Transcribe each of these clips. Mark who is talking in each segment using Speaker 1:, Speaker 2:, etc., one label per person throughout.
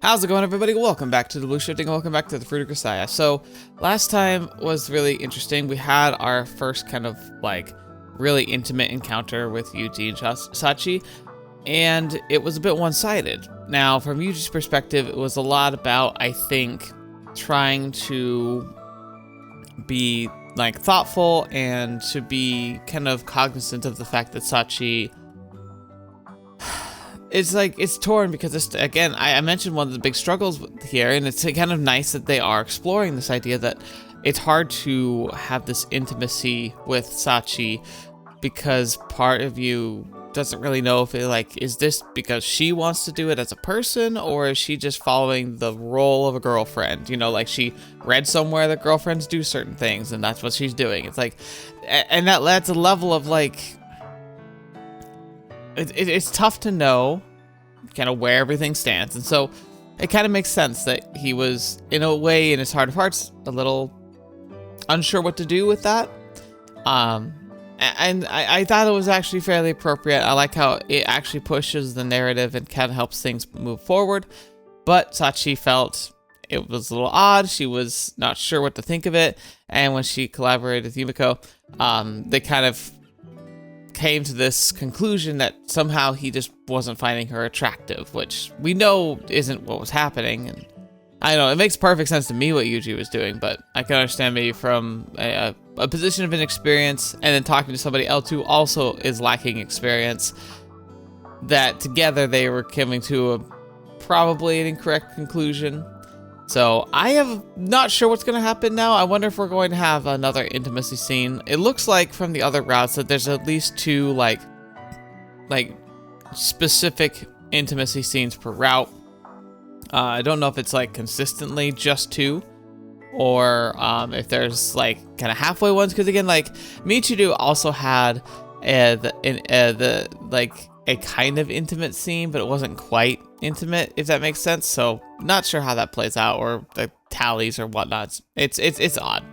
Speaker 1: How's it going, everybody? Welcome back to TheBlueShifting, welcome back to the Fruit of Grisaia. So, last time was really interesting. We had our first kind of, really intimate encounter with Yuuji and Sachi, and it was a bit one-sided. Now, from Yuuji's perspective, it was a lot about, I think, trying to be, thoughtful and to be kind of cognizant of the fact that Sachi... It's torn because again, I mentioned one of the big struggles here, and it's kind of nice that they are exploring this idea that it's hard to have this intimacy with Sachi because part of you doesn't really know if is this because she wants to do it as a person, or is she just following the role of a girlfriend? You know, she read somewhere that girlfriends do certain things, and that's what she's doing. It's and that's a level of it's tough to know kind of where everything stands, and so it kind of makes sense that he was, in a way, in his heart of hearts, a little unsure what to do with that. And I thought it was actually fairly appropriate. I like how it actually pushes the narrative and kind of helps things move forward, but Sachi felt it was a little odd. She was not sure what to think of it, and when she collaborated with Yumiko, they kind of came to this conclusion that somehow he just wasn't finding her attractive, which we know isn't what was happening. And I know it makes perfect sense to me what Yuuji was doing, but I can understand maybe from a position of inexperience and then talking to somebody else who also is lacking experience, that together they were coming to a probably an incorrect conclusion. So I am not sure what's going to happen now. I wonder if we're going to have another intimacy scene. It looks like from the other routes that there's at least two specific intimacy scenes per route. I don't know if it's consistently just two, or if there's kind of halfway ones. Because again, Michiru also had a kind of intimate scene, but it wasn't quite intimate, if that makes sense. So not sure how that plays out, or the tallies or whatnot. It's odd.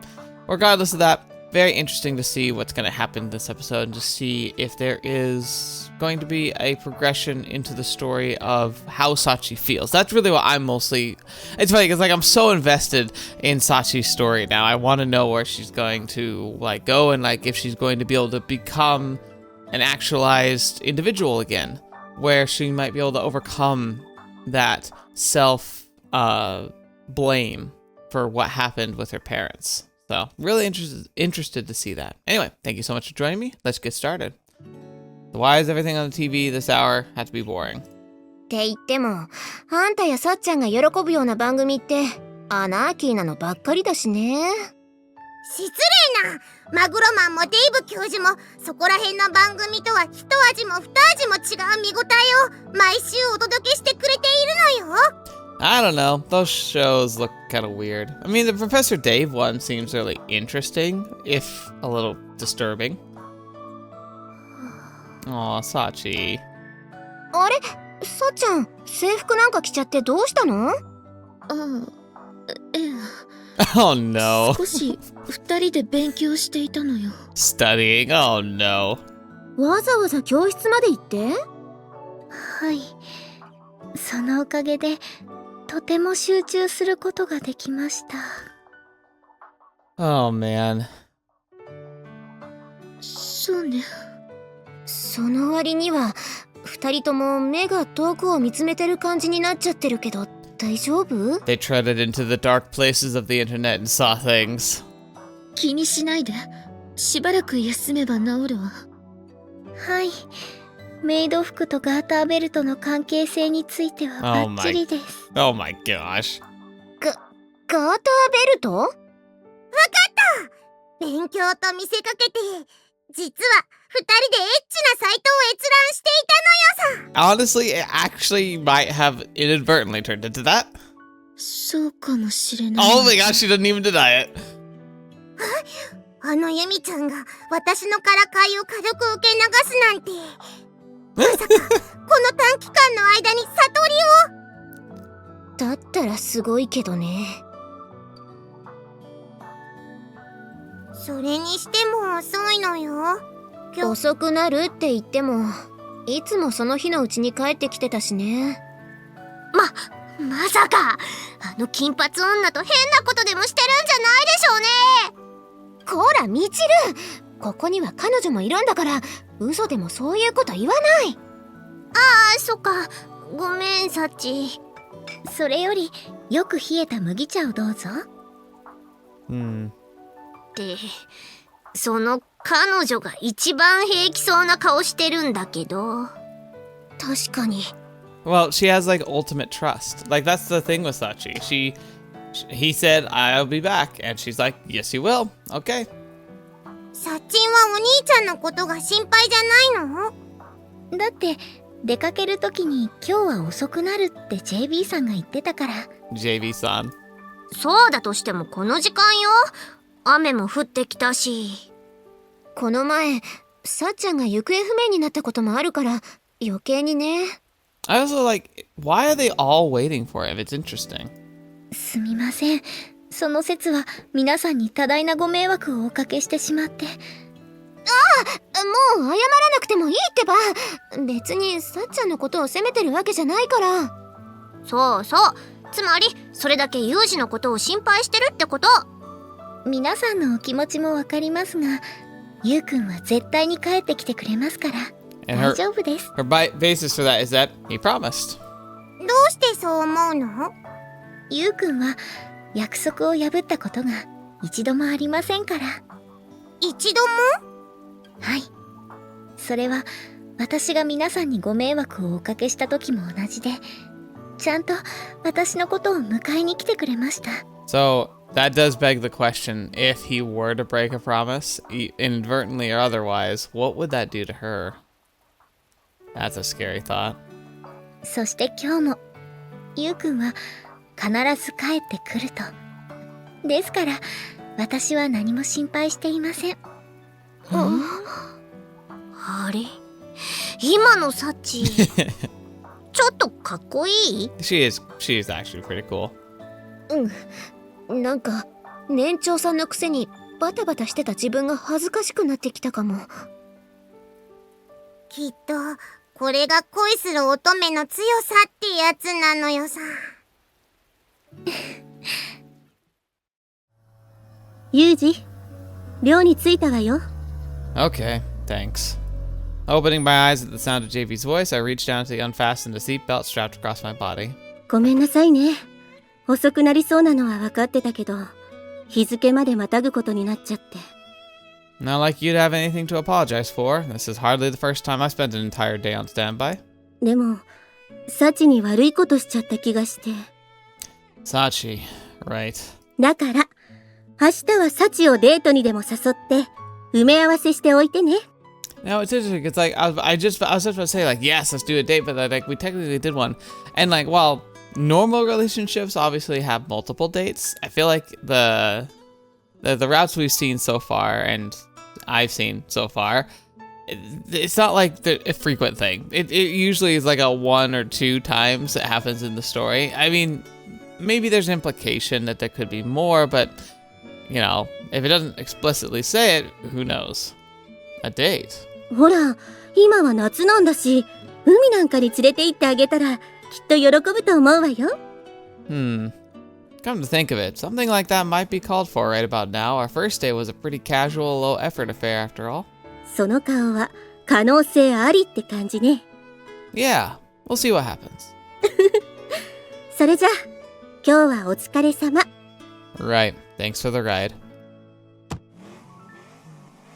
Speaker 1: Regardless of that, very interesting to see what's going to happen this episode, and to see if there is going to be a progression into the story of how Sachi feels. That's really what I'm mostly... It's funny because I'm so invested in Sachi's story now. I want to know where she's going to go, and if she's going to be able to become an actualized individual again, where she might be able to overcome that self blame for what happened with her parents. So really interested to see that. Anyway, thank you so much for joining me. Let's get started. So why is everything on the TV this hour have to be boring?
Speaker 2: って言っても、あんたやさっちゃんが喜ぶような番組ってアナーキーなのばっかりだしね。
Speaker 3: 失礼な。マグロマンもデイブ教授もそこら辺の番組とは一味も二味も違う見応えを毎週お届けしてくれているのよ。
Speaker 1: I don't know. Those shows look kind of weird. I mean, the Professor Dave one seems really interesting, if a little disturbing. Aw, Sachi.
Speaker 2: あれ、さっちゃん、制服なんか着ちゃってどうしたの？Oh
Speaker 1: no.
Speaker 4: 少し二人で勉強していたのよ。
Speaker 1: Studying? Oh no.
Speaker 2: わざわざ教室まで行って？
Speaker 4: はい。そのおかげでとても集中することができました。
Speaker 1: Oh man.
Speaker 4: そうね。
Speaker 2: その割には二人とも目が遠くを見つめてる感じになっちゃってるけど、大丈夫？
Speaker 1: They treaded into the dark places of the internet and saw things.
Speaker 4: 気にしないで。しばらく休めば治るわ。はい。メイド服とガーターベルトの関係性についてはバッチリです。
Speaker 1: Oh my gosh.
Speaker 2: ガーターベルト？わかった！
Speaker 3: 勉強と見せかけて、実は二人でエッチなサイトを閲覧していたのよさ。
Speaker 1: Honestly, it actually might have inadvertently turned into that.
Speaker 4: そうかもしれない。
Speaker 1: Oh my gosh, she doesn't even deny it.
Speaker 3: あのユミちゃんが私のからかいを軽く受け流すなんて。まさかこの短期間の間に悟りを。
Speaker 2: だったらすごいけどね。
Speaker 3: それにしても遅いのよ。
Speaker 2: 遅くなるって言ってもいつもその日のうちに帰ってきてたしね。
Speaker 3: まさかあの金髪女と変なことでもしてるんじゃないでしょうね。
Speaker 2: こらみちる、ここには彼女もいるんだから、嘘でもそういうこと言わない。
Speaker 3: あ、そっか、ごめんサチ。
Speaker 4: それよりよく冷えた麦茶をどうぞ。
Speaker 3: で、その彼女が一番平気そうな顔してるんだけど。
Speaker 2: 確かに。
Speaker 1: Well, she has like ultimate trust. Like that's the thing with Sachi. He said, "I'll be back," and she's like, "Yes, you will." Okay.
Speaker 3: サッチンはお兄ちゃんのことが心配じゃないの？
Speaker 4: だって出かける時に今日は遅くなるって JB さんが言ってたから。
Speaker 1: JB-san.
Speaker 3: そうだとしてもこの時間よ。雨も降ってきたし。
Speaker 2: この前、さっちゃんが行方不明になったこともあるから余計にね。
Speaker 1: I also like, why are they all waiting for him? It's interesting.
Speaker 4: すみません。その説は皆さんに多大なご迷惑をおかけしてしまって。
Speaker 2: もう謝らなくてもいいってば。別にさっちゃんのことを責めてるわけじゃないから。
Speaker 3: そうそう。つまりそれだけユージのことを心配してるってこと。
Speaker 4: 皆さんのお気持ちもわかりますが、ゆうくんは絶対に帰ってきてくれますから。
Speaker 1: And
Speaker 4: 大丈夫です。
Speaker 1: her basis for that is that he promised.
Speaker 3: どうしてそう思うの？
Speaker 4: ゆうくんは約束を破ったことが一度もありませんから。
Speaker 3: 一度も？
Speaker 4: はい。それは私が皆さんにご迷惑をおかけした時も同じで、ちゃんと私のことを迎えに来てくれました。
Speaker 1: So that does beg the question, if he were to break a promise, inadvertently or otherwise, what would that do to her? That's a scary thought.
Speaker 4: そして今日も、ゆうくんは必ず帰ってくると。ですから、私は何も心配していません。
Speaker 3: あれ？今のサチちょっとかっこいい？
Speaker 1: She is actually pretty cool.
Speaker 2: なんか年長さんのくせにバタバタしてた自分が恥ずかしくなってきたかも。
Speaker 3: きっとこれが恋する乙女の強さってやつなのよさ。
Speaker 5: ユージ、寮に着いたわよ。
Speaker 1: Okay, thanks. Opening my eyes at the sound of JV's voice, I reached down to unfasten the seatbelt strapped across my body.
Speaker 5: ごめんなさいね。遅くなりそうなのは分かってたけど、日付までまたぐことになっちゃって。
Speaker 1: Not like you to have anything to apologize for. This is hardly the first time I spent an entire day on standby.
Speaker 5: でも、サチに悪いことしちゃった気がして。
Speaker 1: Sachi, right.
Speaker 5: だから、明日はサチをデートにでも誘って、埋め合わせしておいてね。
Speaker 1: No, it's interesting. It's like I was just about to say like yes, let's do a date, but like we technically did one, and like while normal relationships obviously have multiple dates, I feel like the routes we've seen so far and I've seen so far, it's not like a frequent thing. It usually is like a 1 or 2 times it happens in the story. I mean, maybe there's an implication that there could be more, but you know, if it doesn't explicitly say it, who knows? A date.
Speaker 5: ほら、今は夏なんだし、海なんかに連れて行ってあげたら、きっと喜ぶと思うわよ。
Speaker 1: Come to think of it, something like that might be called for right about now. Our first day was a pretty casual, low-effort affair after all.
Speaker 5: その顔は、可能性ありって感じね。
Speaker 1: Yeah, we'll see what happens.
Speaker 5: それじゃ、今日はお疲れ様。
Speaker 1: Right, thanks for the ride.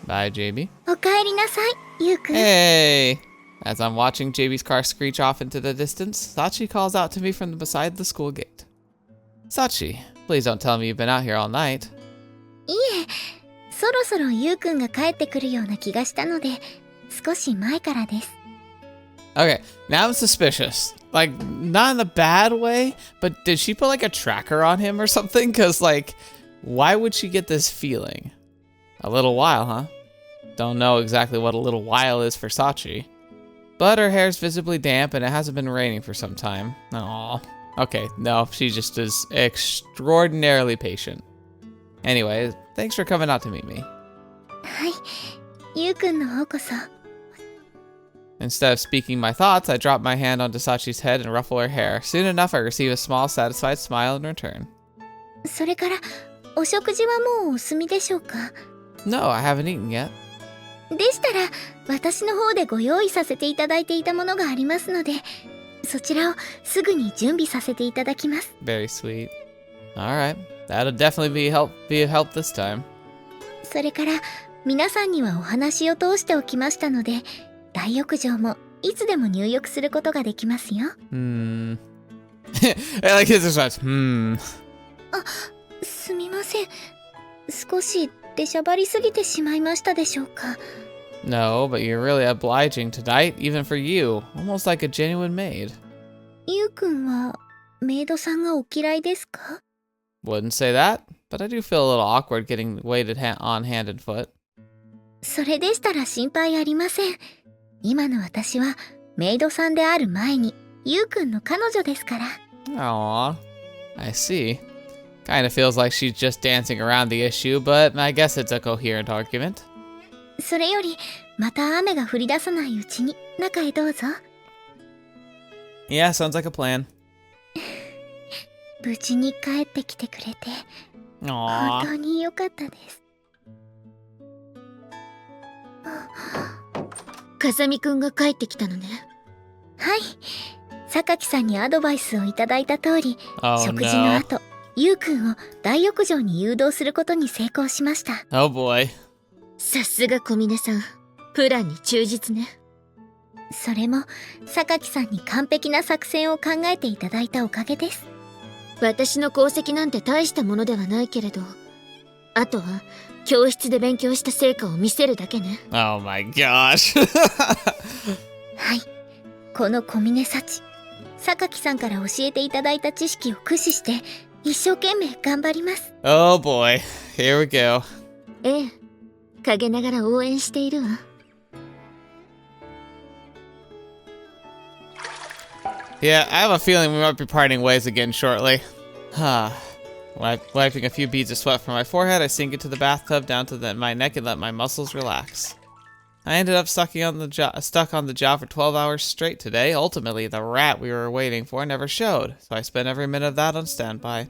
Speaker 1: Bye, JB.
Speaker 4: おかえりなさい、ゆうくん。
Speaker 1: Hey! As I'm watching JB's car screech off into the distance, Sachi calls out to me from beside the school gate. Sachi, please don't tell me you've been out here all night.
Speaker 4: いえ、そろそろゆうくんが帰ってくるような気がしたので、少し前からです。
Speaker 1: Okay, now I'm suspicious. Like, not in a bad way, but did she put like a tracker on him or something? Because, like, why would she get this feeling? A little while, huh? Don't know exactly what a little while is for Sachi. But her hair's visibly damp and it hasn't been raining for some time. Aww. Okay, no, she just is extraordinarily patient. Anyway, thanks for coming out to meet me.
Speaker 4: はい、ゆうくんの方こそ。
Speaker 1: Instead of speaking my thoughts, I drop my hand onto Sachi's head and ruffle her hair. Soon enough, I receive a small, satisfied smile in return.
Speaker 4: それから、お食事はもうお済みでしょうか？
Speaker 1: No, I haven't eaten yet.
Speaker 4: でしたら、私の方でご用意させていただいていたものがありますので、そちらをすぐに準備させていただきます。
Speaker 1: Very sweet. Alright, that'll definitely be a help this time.
Speaker 4: それから、皆さんにはお話を通しておきましたので、大浴場もいつでも入浴することができますよ。
Speaker 1: I like his response.
Speaker 4: あ、すみません。少し出しゃばりすぎてしまいましたでしょうか。
Speaker 1: No, but you're really obliging tonight, even for you. Almost like a genuine maid.
Speaker 4: ゆうくんはメイドさんがお嫌いですか？
Speaker 1: Wouldn't say that, but I do feel a little awkward getting waited on hand and foot.
Speaker 4: それでしたら心配ありません。今の私はメイドさんである前にゆうくんの彼女ですから。
Speaker 1: Aww, I see. Kinda feels like she's just dancing around the issue, but I guess it's a coherent argument.
Speaker 4: それよりまた雨が降り出さないうちに中へどうぞ。
Speaker 1: Yeah, sounds like a plan.
Speaker 4: 無事に帰ってきてくれて本
Speaker 1: Aww.
Speaker 4: 当に良かったです。風見くんが帰ってきたのね。はい。榊さんにアドバイスをいただいた通り、
Speaker 1: Oh
Speaker 4: 食事の
Speaker 1: no.
Speaker 4: 後、ゆうくんを大浴場に誘導することに成功しました。
Speaker 1: Oh boy.
Speaker 4: さすが小峰さん。プランに忠実ね。それも、榊さんに完璧な作戦を考えていただいたおかげです。私の功績なんて大したものではないけれど、あとは教室で勉強した成果を見せるだけね。
Speaker 1: Oh my gosh.
Speaker 4: はい。この小峰幸、榊さんから教えていただいた知識を駆使して、一生懸命頑張ります。
Speaker 1: Oh boy. Here we go.
Speaker 4: ええ。陰ながら応援しているわ。
Speaker 1: Yeah, I have a feeling we might be parting ways again shortly. Wiping a few beads of sweat from my forehead, I sink into the bathtub down to my neck and let my muscles relax. I ended up stuck on the job for 12 hours straight today. Ultimately, the rat we were waiting for never showed, so I spent every minute of that on standby.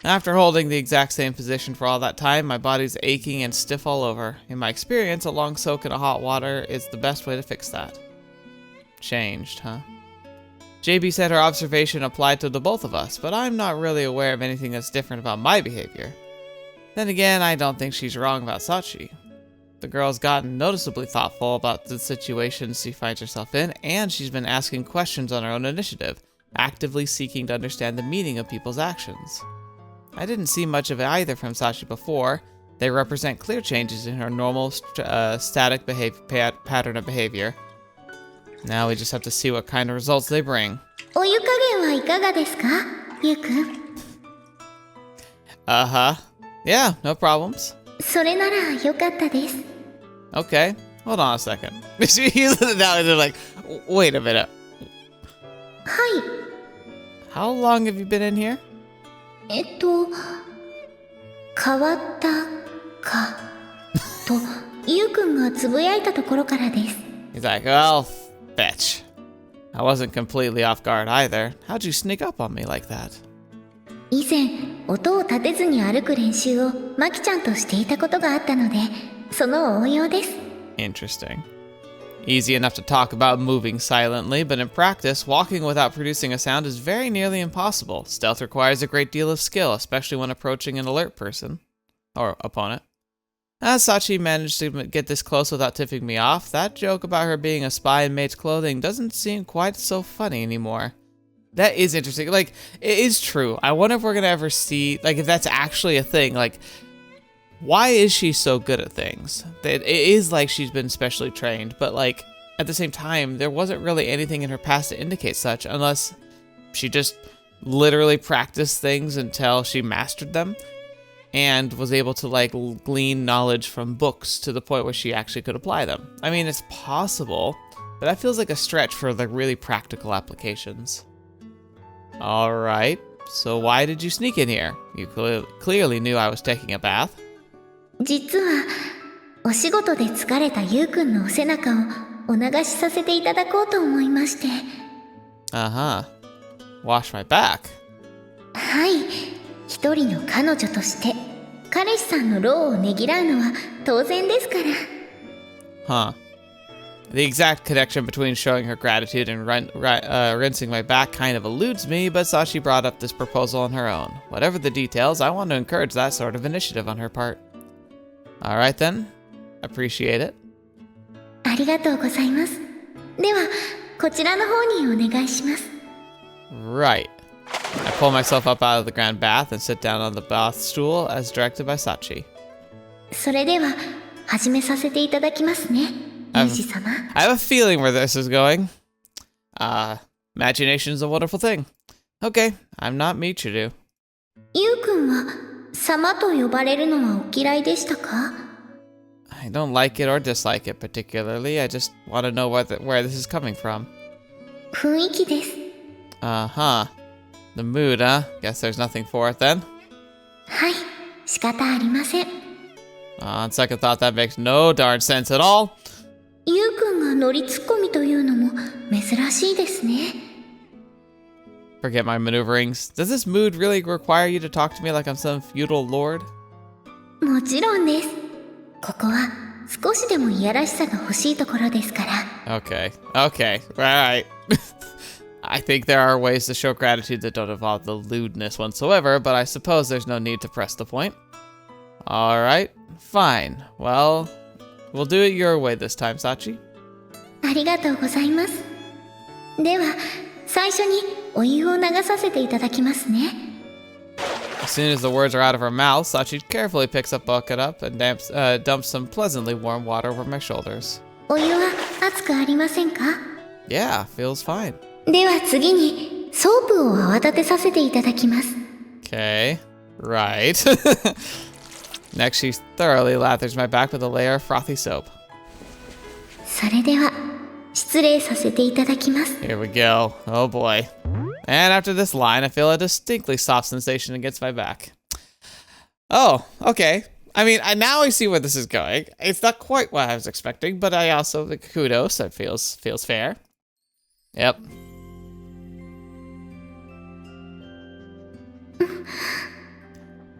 Speaker 1: After holding the exact same position for all that time, my body's aching and stiff all over. In my experience, a long soak in hot water is the best way to fix that. Changed, huh? JB said her observation applied to the both of us, but I'm not really aware of anything that's different about my behavior. Then again, I don't think she's wrong about Sachi. The girl's gotten noticeably thoughtful about the situations she finds herself in, and she's been asking questions on her own initiative, actively seeking to understand the meaning of people's actions. I didn't see much of it either from Sachi before. They represent clear changes in her normal static pattern of behavior. Now we just have to see what kind of results they bring.
Speaker 4: お湯加減はいかがですか、ゆうくん。
Speaker 1: Uh-huh. Yeah, no problems.
Speaker 4: それならよかったです。
Speaker 1: Okay, hold on a second. Now they're like, wait a minute.
Speaker 4: はい。
Speaker 1: How long have you been in here?
Speaker 4: 変わったかとゆうくんがつぶやいたところからです。
Speaker 1: He's like, well, fetch. I wasn't completely off guard either. How'd you sneak up on me like that?
Speaker 4: 以前音を立てずに歩く練習をマキちゃんとしていたことがあったので、その応用です。
Speaker 1: Interesting. Easy enough to talk about moving silently, but in practice, walking without producing a sound is very nearly impossible. Stealth requires a great deal of skill, especially when approaching an alert person. Or opponent. As Sachi managed to get this close without tipping me off, that joke about her being a spy in maid's clothing doesn't seem quite so funny anymore. That is interesting. Like, it is true. I wonder if we're gonna ever see, like, if that's actually a thing. Like, why is she so good at things? It is like she's been specially trained, but like, at the same time, there wasn't really anything in her past to indicate such, unless she just literally practiced things until she mastered them, and was able to like glean knowledge from books to the point where she actually could apply them. I mean, it's possible, but that feels like a stretch for the really practical applications. Alright, so why did you sneak in here? You clearly knew I was taking a bath.
Speaker 4: 実はお仕事で疲れたゆうくんのお背中をお流しさせていただこうと思いまして。
Speaker 1: Uh-huh. Wash my back.
Speaker 4: はい。一人の彼女として、彼氏さんの労をねぎらうのは当然ですから。
Speaker 1: Huh. The exact connection between showing her gratitude and rinsing my back kind of eludes me, but Sachi brought up this proposal on her own. Whatever the details, I want to encourage that sort of initiative on her part. Alright then. Appreciate it.
Speaker 4: ありがとうございます。では、こちらの方にお願いします。
Speaker 1: Right. I pull myself up out of the grand bath and sit down on the bath stool as directed by Sachi.
Speaker 4: それでは、始めさせていただきますね。ユージ様。
Speaker 1: I have a feeling where this is going. Imagination's a wonderful thing. Okay, I'm not Michiru.
Speaker 4: ユウくんは、様と呼ばれるのはお嫌いでしたか？
Speaker 1: I don't like it or dislike it particularly. I just want to know where this is coming from.
Speaker 4: 雰囲気です。
Speaker 1: Uh-huh. The mood, huh? Guess there's nothing for it then.
Speaker 4: はい、仕方ありません。
Speaker 1: On second thought, that makes no darn sense at all.
Speaker 4: ユウくんが乗りツッコミというのも珍しいですね。
Speaker 1: Forget my maneuverings. Does this mood really require you to talk to me like I'm some feudal lord?
Speaker 4: もちろんです。ここは少しでもいやらしさが欲しいところですから。
Speaker 1: Okay. Okay. Alright. I think there are ways to show gratitude that don't involve the lewdness whatsoever, but I suppose there's no need to press the point. Alright. Fine. Well, we'll do it your way this time, Sachi.
Speaker 4: ありがとうございます。では、最初にお湯を流させていただきますね。
Speaker 1: As soon as the words are out of her mouth, Sachi carefully picks a bucket up and dumps some pleasantly warm water over my shoulders.
Speaker 4: お湯は熱くありませんか？
Speaker 1: Yeah, feels fine.
Speaker 4: では次にソープを泡立てさせていただきます。
Speaker 1: Okay, right. Next, she thoroughly lathers my back with a layer of frothy soap.
Speaker 4: それでは失礼させていただきます。
Speaker 1: Here we go. Oh boy. And after this line, I feel a distinctly soft sensation against my back. Oh, okay. I mean, now I see where this is going. It's not quite what I was expecting, but I also, kudos, that feels fair. Yep.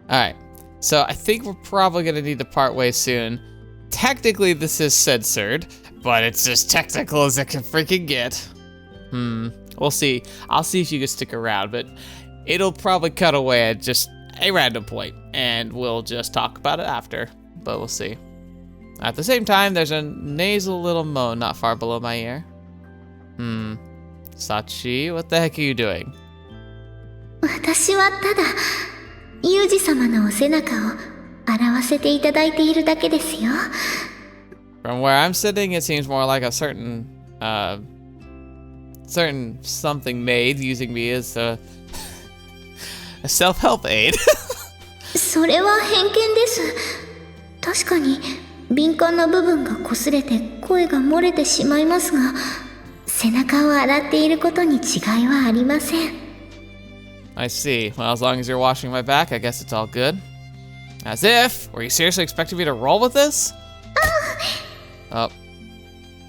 Speaker 1: Alright, so I think we're probably going to need to part ways soon. Technically, this is censored, but it's as technical as it can freaking get. We'll see. I'll see if you can stick around, but it'll probably cut away at just a random point, and we'll just talk about it after, but we'll see. At the same time, there's a nasal little moan not far below my ear. Sachi, what the heck are you doing?
Speaker 4: 私はただユージ様のお背中を洗わせていただいているだけですよ。
Speaker 1: From where I'm sitting, it seems more like a certain something made using me as a self-help aid.
Speaker 4: それは偏見です。確かに敏感な部分が擦れて声が漏れてしまいますが、背中を洗っていることに違いはありません。
Speaker 1: I see. Well, as long as you're washing my back, I guess it's all good. As if? Were you seriously expecting me to roll with this? Oh.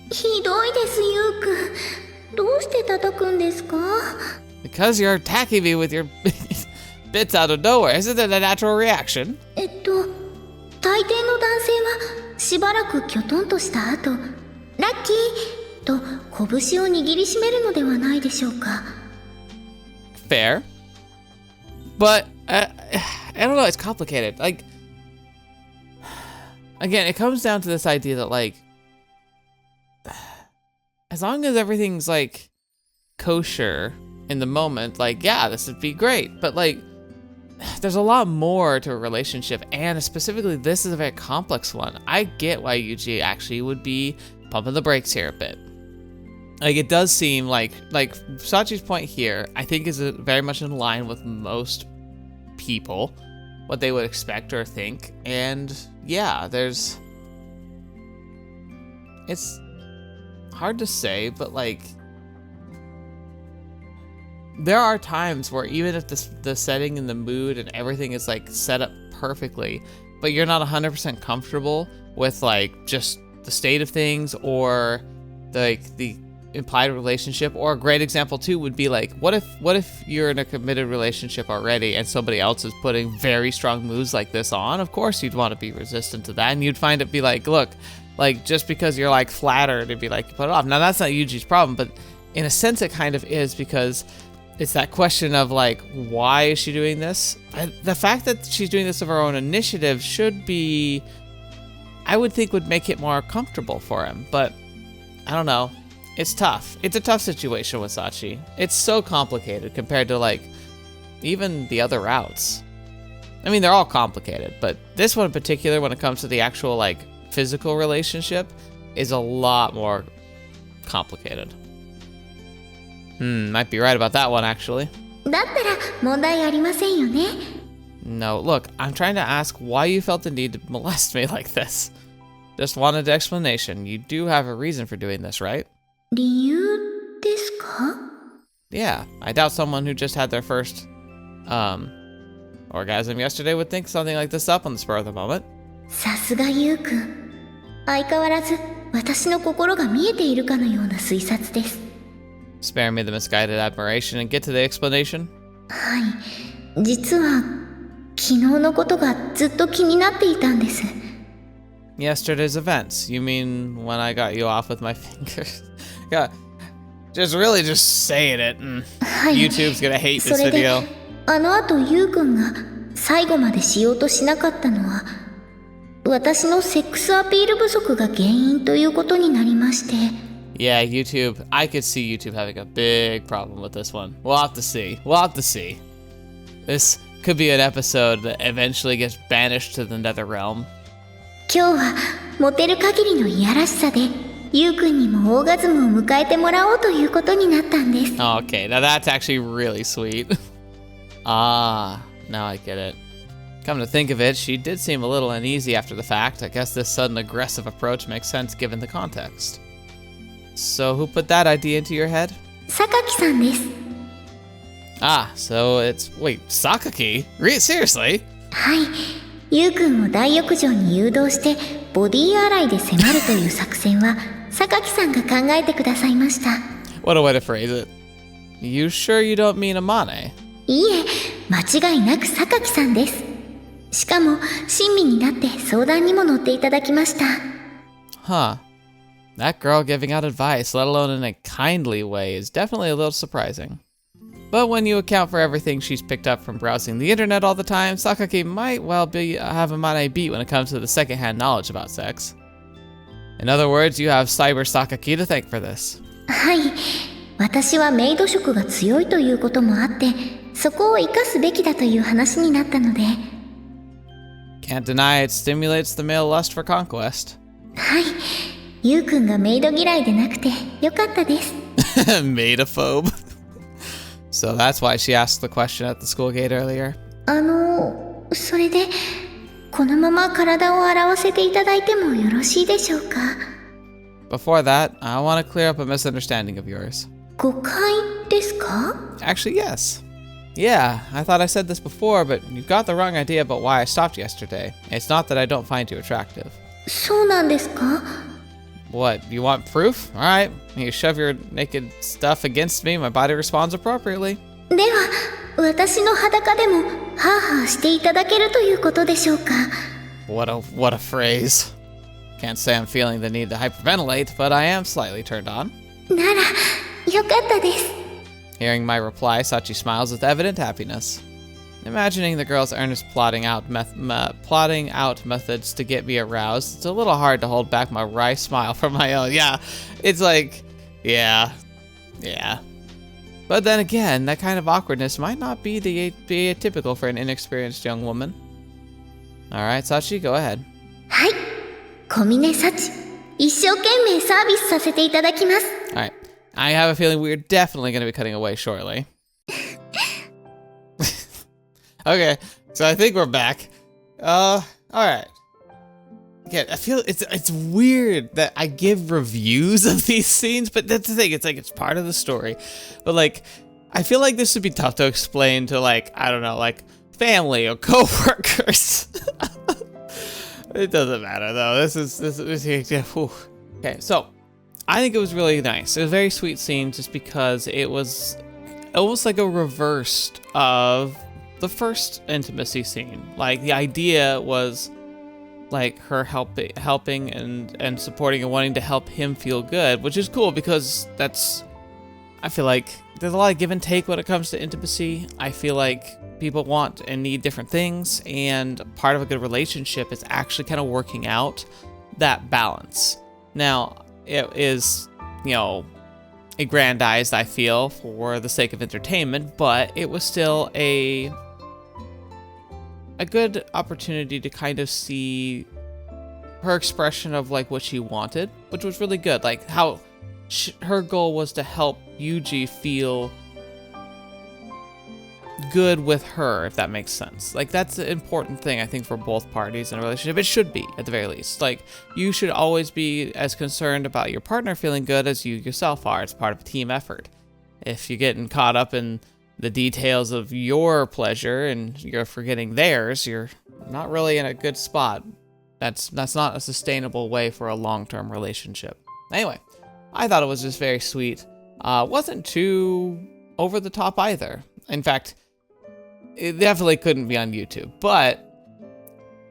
Speaker 4: ひどいです、ユウくん。どうして叩くんですか？
Speaker 1: Because you're attacking me with your bits out of nowhere. Isn't that a natural reaction?
Speaker 4: 大抵の男性はしばらくきょとんとした後、ラッキーと拳を握りしめるのではないでしょうか。
Speaker 1: Fair. But, I don't know, it's complicated. Like, again, it comes down to this idea that, like, as long as everything's, like, kosher in the moment, like, yeah, this would be great. But, like, there's a lot more to a relationship, and specifically, this is a very complex one. I get why Yuuji actually would be pumping the brakes here a bit. Like, it does seem like Sachi's point here, I think is very much in line with most people, what they would expect or think. And yeah, it's hard to say, but like, there are times where even if the setting and the mood and everything is like set up perfectly, but you're not 100% comfortable with like just the state of things or the implied relationship. Or a great example too would be like, what if you're in a committed relationship already and somebody else is putting very strong moves like this on? Of course you'd want to be resistant to that, and you'd find it be like, look, like just because you're like flattered, it'd be like you put it off. Now that's not Yuji's problem, but in a sense it kind of is, because it's that question of like, why is she doing this? The fact that she's doing this of her own initiative should be, I would think, would make it more comfortable for him, but I don't know. It's tough. It's a tough situation with Sachi. It's so complicated compared to like even the other routes. I mean, they're all complicated, but this one in particular, when it comes to the actual like physical relationship, is a lot more complicated. Might be right about that one, actually.
Speaker 4: だったら問題ありませんよね。
Speaker 1: No, look, I'm trying to ask why you felt the need to molest me like this. Just wanted an explanation. You do have a reason for doing this, right?
Speaker 4: 理由ですか?
Speaker 1: Yeah, I doubt someone who just had their first, orgasm yesterday would think something like this up on the spur of the moment.
Speaker 4: さすがユウくん。相変わらず私の心が見えているかのような推察です。
Speaker 1: Spare me the misguided admiration and get to the explanation.
Speaker 4: はい、実は昨日のことがずっと気になっていたんです。
Speaker 1: Yesterday's events. You mean when I got you off with my fingers? Yeah, just saying it. YouTube's gonna hate this
Speaker 4: それで
Speaker 1: video.
Speaker 4: あの後ユウくんが最後までしようとしなかったのは私のセックスアピール不足が原因ということになりまして。
Speaker 1: Yeah, YouTube. I could see YouTube having a big problem with this one. We'll have to see. We'll have to see. This could be an episode that eventually gets banished to the nether realm.
Speaker 4: 今日はモテる限りのいやらしさでユウくんにもオーガズムを迎えてもらおうということになったんです。
Speaker 1: Okay, now that's actually really sweet. Ah, now I get it. Come to think of it, she did seem a little uneasy after the fact. I guess this sudden aggressive approach makes sense given the context. So who put that idea into your head?
Speaker 4: 榊さんです。
Speaker 1: Ah, so it's... Wait, Sakaki? Seriously?
Speaker 4: はい、ユウくんを大浴場に誘導してボディ洗いで迫るという作戦は榊さんが考えてくださいました。
Speaker 1: What a way to phrase it. You sure you don't mean Amane?
Speaker 4: いいえ、間違いなく榊さんです。しかも親身になって相談にも乗っていただきました。
Speaker 1: Huh. That girl giving out advice, let alone in a kindly way, is definitely a little surprising. But when you account for everything she's picked up from browsing the internet all the time, Sakaki might well have Amane beat when it comes to the secondhand knowledge about sex. In other words, you have Cyber Sakaki to thank for this.
Speaker 4: はい、私はメイド色が強いということもあって、そこを生かすべきだという話になったので。
Speaker 1: Can't deny it stimulates the male lust for conquest.
Speaker 4: はい、ユウくんがメイド嫌いでなくてよかったです。
Speaker 1: Maidophobe. So that's why she asked the question at the school gate earlier.
Speaker 4: それで、このまま体を洗わせていただいてもよろしいでしょうか?
Speaker 1: Before that, I want to clear up a misunderstanding of yours.
Speaker 4: 誤解ですか?
Speaker 1: Actually, yes. Yeah, I thought I said this before, but you got the wrong idea about why I stopped yesterday. It's not that I don't find you attractive.
Speaker 4: そうなんですか?
Speaker 1: What, you want proof? Alright, you shove your naked stuff against me, my body responds appropriately.
Speaker 4: では、私の裸でもハーハーしていただけるということでしょうか?
Speaker 1: What a phrase. Can't say I'm feeling the need to hyperventilate, but I am slightly turned on.
Speaker 4: なら、よかったです。
Speaker 1: Hearing my reply, Sachi smiles with evident happiness. Imagining the girl's earnest plotting out methods to get me aroused, it's a little hard to hold back my wry smile from my own. Yeah, it's like, yeah. But then again, that kind of awkwardness might not be atypical for an inexperienced young woman. Alright, Sachi, go ahead.
Speaker 4: はい、小峰幸、一生懸命サービスさせていただきます。
Speaker 1: Alright, I have a feeling we're definitely going to be cutting away shortly. Okay, so I think we're back. Alright. Again, I feel it's weird that I give reviews of these scenes, but that's the thing, it's like it's part of the story. But like, I feel like this would be tough to explain to like, I don't know, like family or co-workers. It doesn't matter though. This is okay, so I think it was really nice. It was a very sweet scene just because it was almost like a reverse of the first intimacy scene. Like, the idea was like her helping and supporting and wanting to help him feel good, which is cool because I feel like there's a lot of give and take when it comes to intimacy. I feel like people want and need different things, and part of a good relationship is actually kind of working out that balance. Now, it is, aggrandized, I feel, for the sake of entertainment, but it was still a good opportunity to kind of see her expression of like what she wanted, which was really good. Like how her goal was to help Yuuji feel good with her, if that makes sense. Like, that's an important thing, I think, for both parties in a relationship. It should be, at the very least. Like, you should always be as concerned about your partner feeling good as you yourself are. It's part of a team effort. If you're getting caught up in the details of your pleasure and you're forgetting theirs, you're not really in a good spot. That's not a sustainable way for a long-term relationship. Anyway, I thought it was just very sweet. Wasn't too over the top either. In fact, it definitely couldn't be on YouTube, but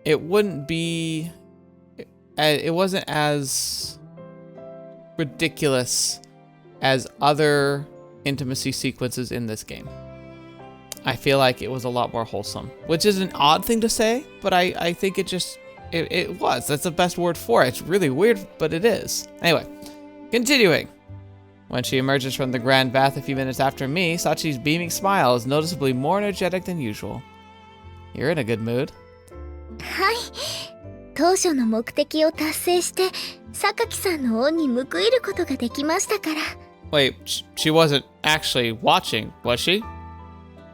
Speaker 1: it wasn't as ridiculous as other intimacy sequences in this game. I feel like it was a lot more wholesome, which is an odd thing to say, but I think it was. That's the best word for it. It's really weird, but it is. Anyway, continuing. When she emerges from the grand bath a few minutes after me, Sachi's beaming smile is noticeably more energetic than usual. You're in a good mood.
Speaker 4: はい。当初の目的を達成して、榊さんの恩に報いることができましたから。
Speaker 1: Wait, she wasn't actually watching, was she?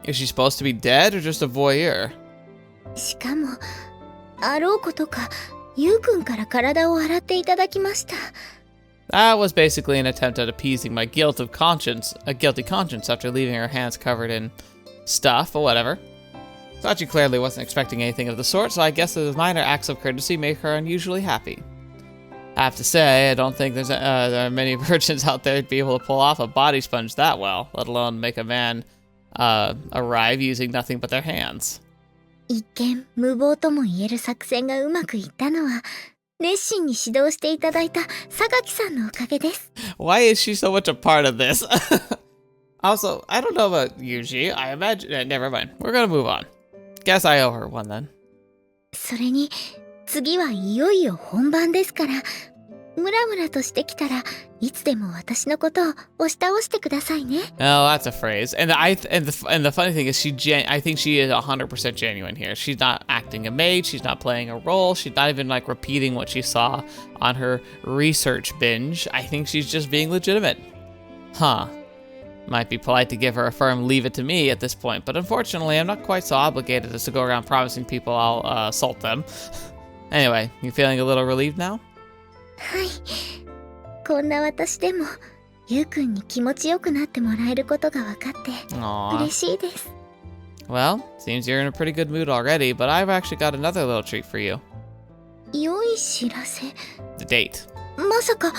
Speaker 1: Is she supposed to be dead or just a voyeur?
Speaker 4: しかも、あろうことか、ゆうくんから体を洗っていただきました。
Speaker 1: That was basically an attempt at appeasing my guilty conscience after leaving her hands covered in stuff, but whatever. Sachi clearly wasn't expecting anything of the sort, so I guess the minor acts of courtesy make her unusually happy. I have to say, I don't think there are many virgins out there who'd be able to pull off a body sponge that well, let alone make a man arrive using nothing but their hands.
Speaker 4: 一見無謀とも言える作戦がうまくいったのは熱心に指導していただいた榊さんのおかげです。
Speaker 1: Why is she so much a part of this? Also, I don't know about Yuuji. I imagine... never mind. We're gonna move on. Guess I owe her one then.
Speaker 4: それに次はいよいよ本番ですからムラムラとしてきたらいつでも私のことを押し倒してくださいね。
Speaker 1: Oh, that's a phrase. And the funny thing is, I think she is 100% genuine here. She's not acting a maid. She's not playing a role. She's not even like repeating what she saw on her research binge. I think she's just being legitimate. Huh. Might be polite to give her a firm leave it to me at this point, but unfortunately, I'm not quite so obligated as to go around promising people I'll assault them. Anyway, you feeling a little relieved now?
Speaker 4: はい。こんな私でもゆうくんに気持ちよくなってもらえることが分かって嬉しいです。
Speaker 1: Well, seems you're in a pretty good mood already, but I've actually got another little treat for you.
Speaker 4: 良い知らせ。
Speaker 1: The date.
Speaker 4: まさか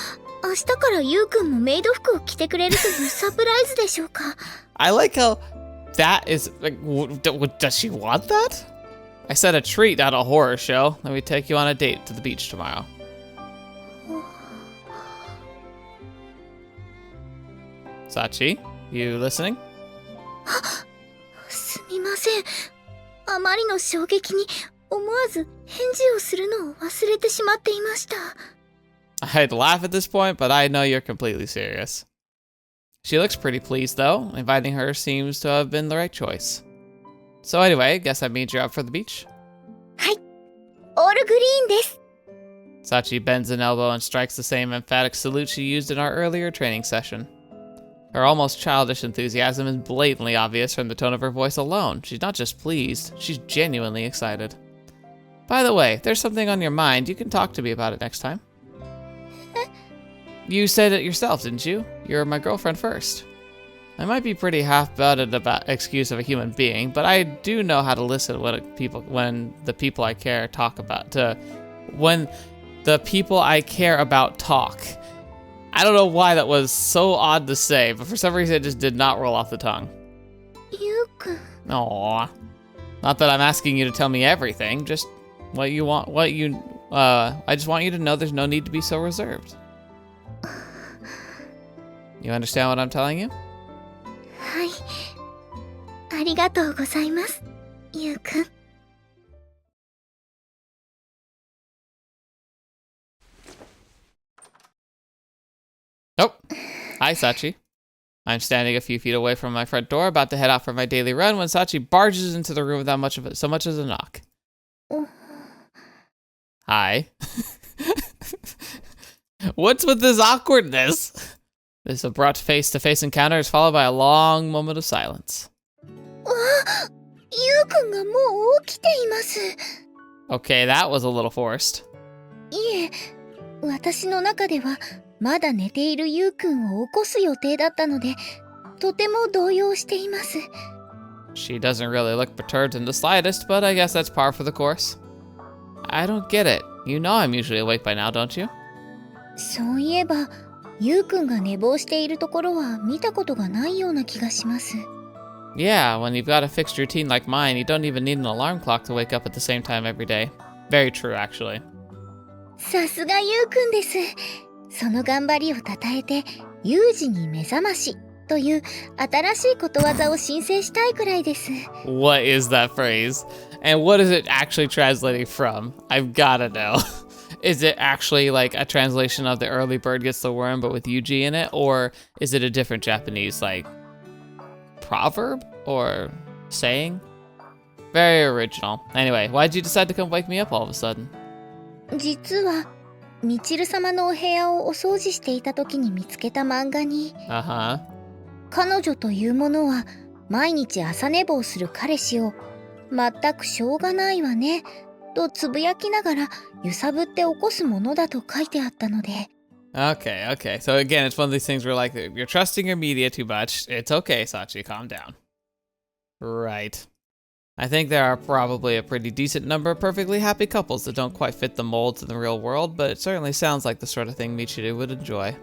Speaker 4: 明日からゆうくんもメイド服を着てくれるというサプライズでしょうか。
Speaker 1: I like how that is like, does she want that? I said a treat, not a horror show. Let me take you on a date to the beach tomorrow. Sachi, you listening?
Speaker 4: すみません。あまりの衝撃に思わず返事をするのを忘れてしまっていました。
Speaker 1: I'd laugh at this point, but I know you're completely serious. She looks pretty pleased, though. Inviting her seems to have been the right choice. So anyway, guess that means you're up for the beach?
Speaker 4: はい。オールグリーンです。
Speaker 1: Sachi bends an elbow and strikes the same emphatic salute she used in our earlier training session. Her almost childish enthusiasm is blatantly obvious from the tone of her voice alone. She's not just pleased, she's genuinely excited. By the way, if there's something on your mind, you can talk to me about it next time. You said it yourself, didn't you? You're my girlfriend first. I might be pretty half-butted about excuse of a human being, but I do know how to listen when the people I care talk about. When the people I care about talk. I don't know why that was so odd to say, but for some reason it just did not roll off the tongue.
Speaker 2: Yuukun.
Speaker 1: Aww. Not that I'm asking you to tell me everything, just what you want, I just want you to know there's no need to be so reserved. You understand what I'm telling you?
Speaker 2: はい。ありがとうございます、ゆうくん。
Speaker 1: Oh, hi Sachi. I'm standing a few feet away from my front door, about to head out for my daily run, when Sachi barges into the room without so much as a knock. Hi. What's with this awkwardness? This abrupt face-to-face encounter is followed by a long moment of silence.
Speaker 2: ゆうくんがもう起きています。
Speaker 1: Okay, that was a little forced.
Speaker 2: いえ、私の中ではまだ寝ているゆうくんを起こす予定だったので、とても動揺しています。
Speaker 1: She doesn't really look perturbed in the slightest, but I guess that's par for the course. I don't get it. You know I'm usually awake by now, don't you?
Speaker 2: そういえば、ゆうくんが寝坊しているところは見たことがないような気がします。
Speaker 1: Yeah, when you've got a fixed routine like mine, you don't even need an alarm clock to wake up at the same time every day. Very true, actually.
Speaker 2: さすがゆうくんです。その頑張りをたたえて、有事に目覚ましという新しいことわざを申請したいくらいです。
Speaker 1: What is that phrase? And what is it actually translating from? I've gotta know. Is it actually like a translation of the early bird gets the worm but with Yuuji in it? Or is it a different Japanese like proverb or saying? Very original. Anyway, why'd you decide to come wake me up all of a sudden?
Speaker 2: 実はみちる様のお部屋をお掃除していた時に見つけた漫画に、彼女というものは毎日朝寝坊する彼氏を全くしょうがないわねとつぶやきながら揺さぶって起こすものだと書いてあったので。
Speaker 1: Okay. So again, it's one of these things where like you're trusting your media too much. It's okay, Sachi, calm down. Right. I think there are probably a pretty decent number of perfectly happy couples that don't quite fit the molds in the real world, but it certainly sounds like the sort of thing Michiru would enjoy.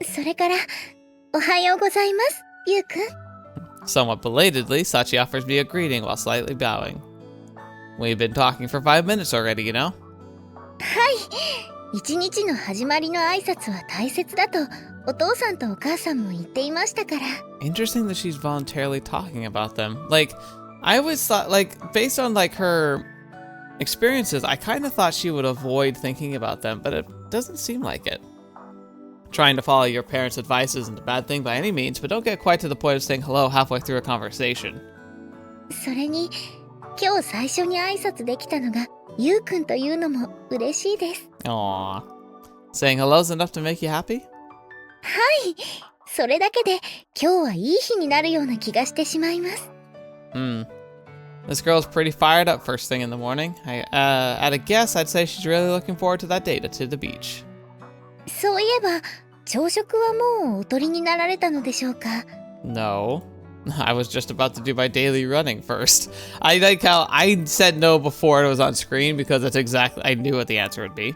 Speaker 2: それから、おはようございます、ゆうくん。
Speaker 1: Somewhat belatedly, Sachi offers me a greeting while slightly bowing. We've been talking for 5 minutes already, you know?
Speaker 2: はい。一日の始まりの挨拶は大切だと、お父さんとお母さんも言っていましたから。
Speaker 1: Interesting that she's voluntarily talking about them. Like, I always thought, like, based on, like, her experiences, I kind of thought she would avoid thinking about them, but it doesn't seem like it. Trying to follow your parents' advice isn't a bad thing by any means, but don't get quite to the point of saying hello halfway through a conversation.
Speaker 2: それに、今日最初に挨拶できたのが、ゆうくんというのも嬉しいです。
Speaker 1: Aww. Saying hello's enough to make you happy?
Speaker 2: はい。それだけで今日はいい日になるような気がしてしまいます。
Speaker 1: This girl's pretty fired up first thing in the morning. At a guess, I'd say she's really looking forward to that date to the beach.
Speaker 2: そういえば、朝食はもうお取りになられたのでしょうか？
Speaker 1: No. I was just about to do my daily running first. I like how I said no before it was on screen because that's exactly, I knew what the answer would be.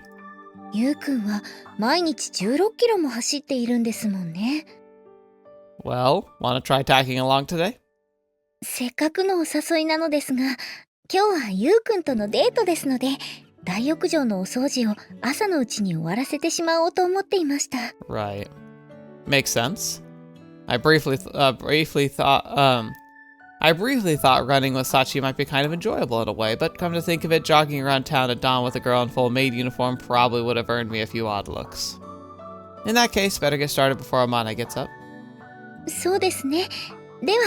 Speaker 2: ゆうくんは毎日16キロも走っているんですもんね。
Speaker 1: Well, wanna try tagging along today?
Speaker 2: せっかくのお誘いなのですが、今日はゆうくんとのデートですので、大浴場のお掃除を朝のうちに終わらせてしまおうと思っていました。
Speaker 1: Right. Makes sense. I briefly thought running with Sachi might be kind of enjoyable in a way, but come to think of it, jogging around town at dawn with a girl in full maid uniform probably would have earned me a few odd looks. In that case, better get started before Amana gets up.
Speaker 2: そうですね。では、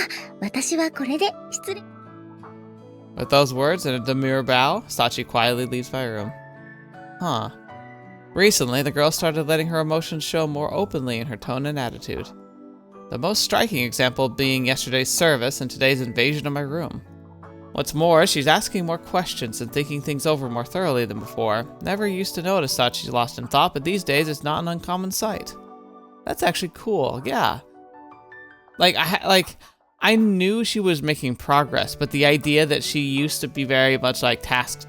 Speaker 2: 私はこれで失礼。
Speaker 1: With those words and a demure bow, Sachi quietly leaves my room. Huh. Recently, the girl started letting her emotions show more openly in her tone and attitude. The most striking example being yesterday's service and today's invasion of my room. What's more, she's asking more questions and thinking things over more thoroughly than before. Never used to notice Sachi's lost in thought, but these days it's not an uncommon sight. That's actually cool, yeah. I knew she was making progress, but the idea that she used to be very much like task,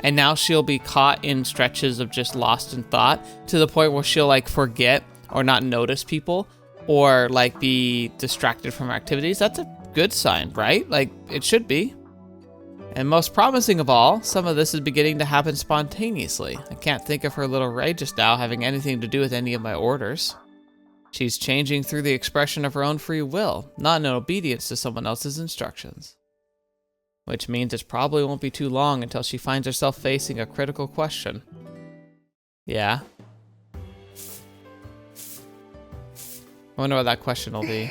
Speaker 1: and now she'll be caught in stretches of just lost in thought to the point where she'll like forget or not notice people or like be distracted from her activities. That's a good sign, right? Like it should be. And most promising of all, some of this is beginning to happen spontaneously. I can't think of her little Ray just now having anything to do with any of my orders. She's changing through the expression of her own free will, not in obedience to someone else's instructions. Which means it probably won't be too long until she finds herself facing a critical question. Yeah? I wonder what that question will be.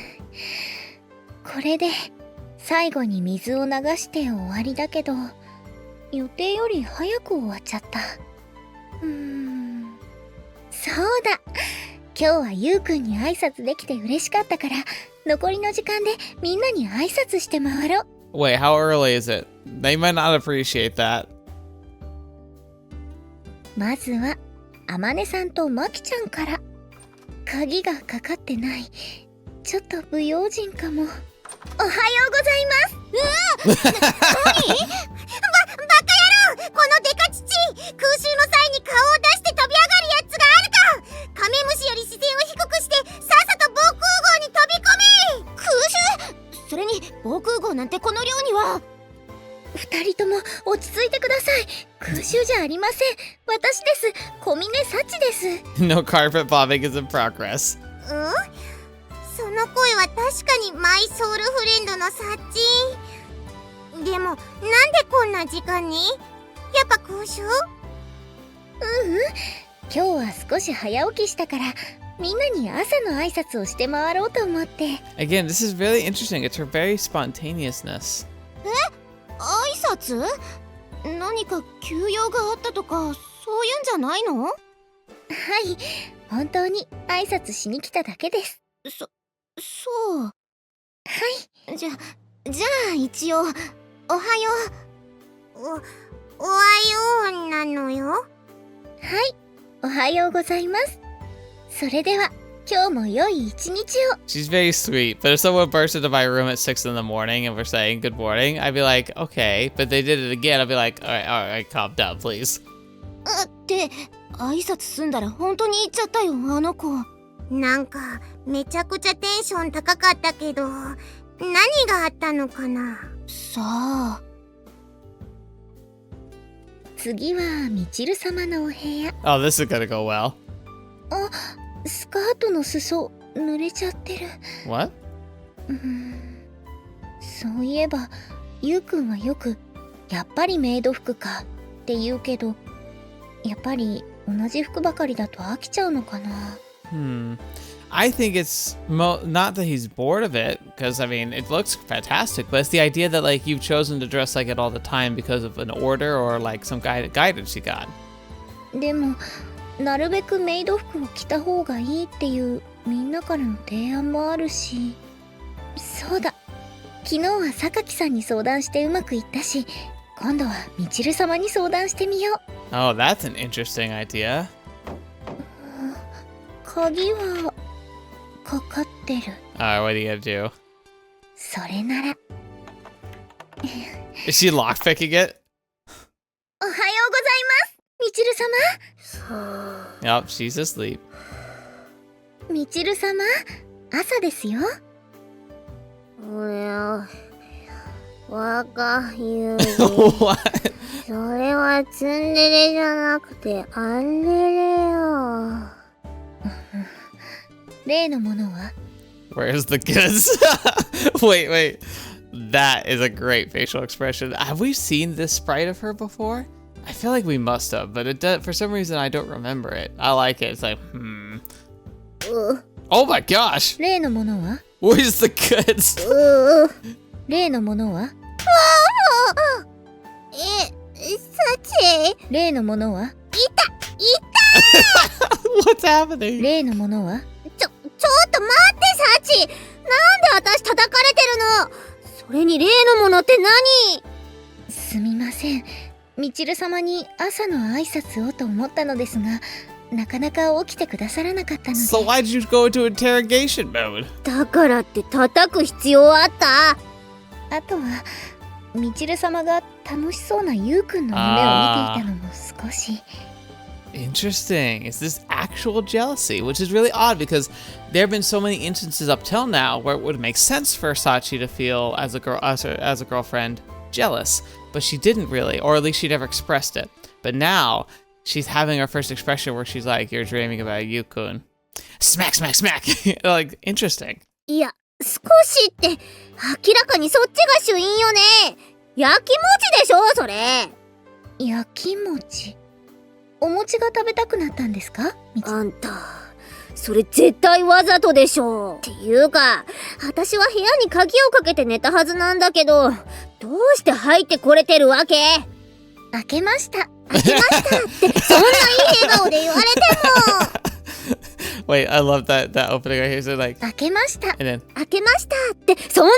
Speaker 2: これで最後に水を流して終わりだけど、予定より早く終わっちゃった。そうだ。今日はゆうくんに挨拶できて嬉しかったから、残りの時間でみんなに挨拶して回ろう。
Speaker 1: Wait, how early is it? They might not appreciate that.
Speaker 2: まずは、あまねさんとまきちゃんから。鍵がかかってない。ちょっと不用心かも。おはようございます。何？バカ野郎！このデカ父！空襲の際に顔を出して飛び上がるやつがあるか！カメムシより視線を低くしてさっさと防空壕に飛び込め！空襲？それに防空壕なんてこの寮には。二人とも落ち着いてください。空襲じゃありません。私です。小峰幸です。
Speaker 1: No carpet bombing is in progress.
Speaker 3: その声は確かにマイソウルフレンドのサッチ。でもなんでこんな時間に？やっぱ空襲？今日は少し早起きしたからみんなに朝の挨拶をして回ろうと思って。
Speaker 1: Again, this is really interesting. It's her very spontaneousness.
Speaker 3: 挨拶？何か急用があったとかそういうんじゃないの？はい、本当に挨拶しに来ただけです。そう。はい。じゃあ一応おはよう。おはようなのよ。はい、おはようございます。それでは今日も良い一日を。
Speaker 1: She's very sweet, but if someone burst into my room at 6 in the morning and we're saying good morning, I'd be like, okay. But they did it again, I'd be like, all right, calm down, please.
Speaker 3: って挨拶済んだら本当に言っちゃったよ、あの子。なんかめちゃくちゃテンション高かったけど、何があったのかな。さあ。
Speaker 2: 次はみちる様のお部屋。
Speaker 1: Oh, this is gonna go well.
Speaker 2: あ、スカートの裾濡れちゃってる。
Speaker 1: What?
Speaker 2: そういえばゆうくんはよくやっぱりメイド服かって言うけど、やっぱり同じ服ばかりだと飽きちゃうのかな。
Speaker 1: I think it's not that he's bored of it, because I mean it looks fantastic, but it's the idea that like you've chosen to dress like it all the time because of an order or like some guidance you got.
Speaker 2: でもなるべくメイド服を着た方がいいっていうみんなからの提案もあるし。そうだ、昨日は榊さんに相談してうまくいったし、今度はみちる様に相談してみよう。
Speaker 1: Oh, that's an interesting idea.
Speaker 2: 鍵はかかってる。
Speaker 1: Alright, what are you gonna do?
Speaker 2: それなら。
Speaker 1: Is she lockpicking it?
Speaker 2: おはようございますみちる様。
Speaker 1: Yep, she's asleep.
Speaker 2: みちる様、朝ですよ。
Speaker 3: 若ゆうじ。
Speaker 1: What?
Speaker 3: それはツンデレじゃなくてアンデレよ。
Speaker 2: 例のものは？
Speaker 1: Where's the goods? Wait. That is a great facial expression. Have we seen this sprite of her before? I feel like we must have, but it does, for some reason I don't remember it. I like it. It's like, Oh my gosh!
Speaker 2: 例のものは？
Speaker 1: Where's the goods?
Speaker 2: 例のものは？
Speaker 3: サチ。
Speaker 2: 例のものは？What's
Speaker 1: happening?
Speaker 2: 例のものは？
Speaker 3: ちょっと待ってサチ。なんで私叩かれてるの？それに例のものって何？
Speaker 2: すみません。みちる様に朝の挨拶をと思ったのですが、なかなか起きてくださらなかったので。
Speaker 1: So why did you go into interrogation mode?
Speaker 3: だからって叩く必要あった？
Speaker 2: あとはみちる様が楽しそうなゆうくんの夢を見ていたのも少し。
Speaker 1: Interesting. Is this actual jealousy? Which is really odd because there have been so many instances up till now where it would make sense for Sachi to feel as a girlfriend jealous, but she didn't really, or at least she never expressed it. But now she's having her first expression where she's like, "You're dreaming about Yukun." Smack, smack, smack. Like, interesting.
Speaker 3: いや、少しって明らかにそっちが主因よね。焼き餅でしょそれ。
Speaker 2: 焼き餅。お餅が食べたくなったんですか？
Speaker 3: あんた、それ絶対わざとでしょ。っていうか、私は部屋に鍵をかけて寝たはずなんだけど、どうして入ってこれてるわけ？
Speaker 2: 開けました。
Speaker 3: 開けましたってそんないい笑顔で言われても。
Speaker 1: Wait, I love that opening right here. So like,
Speaker 2: 開けました。
Speaker 1: and then
Speaker 3: 開けましたってそんない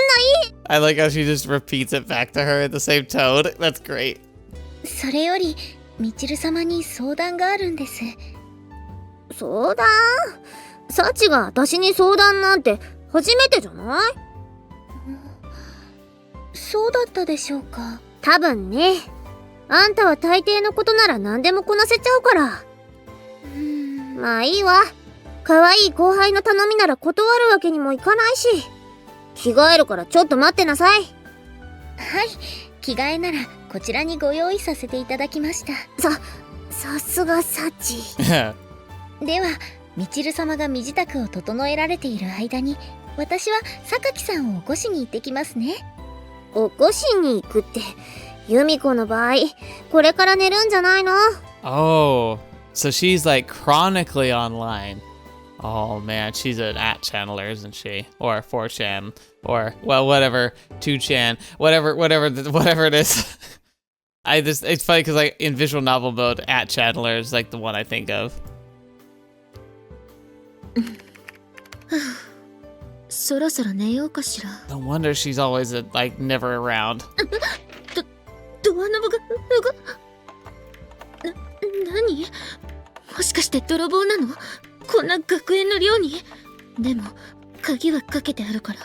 Speaker 3: い。
Speaker 1: I like how she just repeats it back to her in the same tone. That's great.
Speaker 2: それよりみちる様に相談があるんです。
Speaker 3: 相談？サチが私に相談なんて初めてじゃない？
Speaker 2: そうだったでしょうか。
Speaker 3: 多分ね。あんたは大抵のことなら何でもこなせちゃうから。まあいいわ。可愛い後輩の頼みなら断るわけにもいかないし。着替えるからちょっと待ってなさい。
Speaker 2: はい、着替えならこちらにご用意させていただきました。
Speaker 3: さすがサチ。
Speaker 2: ではみちる様が身支度を整えられている間に、私は榊さんを起こしに行ってきますね。
Speaker 3: 起こしに行くって、ユミコの場合これから寝るんじゃないの？
Speaker 1: Oh, so she's like chronically online. Oh man, she's an @channeler, isn't she? Or 4chan, or well, whatever, 2chan, whatever it is. It's funny because like in visual novel mode, @channeler is like the one I think of.
Speaker 4: そろそろ寝ようかしら。
Speaker 1: No wonder she's always like never around.
Speaker 4: ドアノブが何？もしかして泥棒なの？こんな学園の寮に？でも鍵はかけてあるから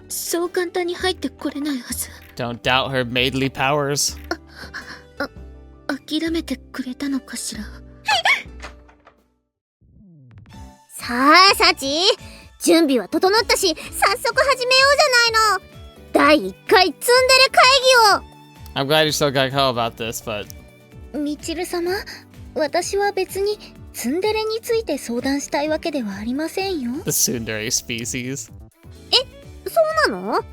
Speaker 4: そう簡単に入ってこれないはず。
Speaker 1: Don't doubt her maidly powers.
Speaker 4: 諦めてくれたのかしら。
Speaker 3: さあサチ、準備は整ったし早速始めようじゃないの。第1回ツンデレ会議を。
Speaker 1: I'm glad you still got call about this, but
Speaker 2: みちる様、私は別にツンデレについて相談したいわけではありませんよ。
Speaker 1: the tsundere species.
Speaker 3: そうなの？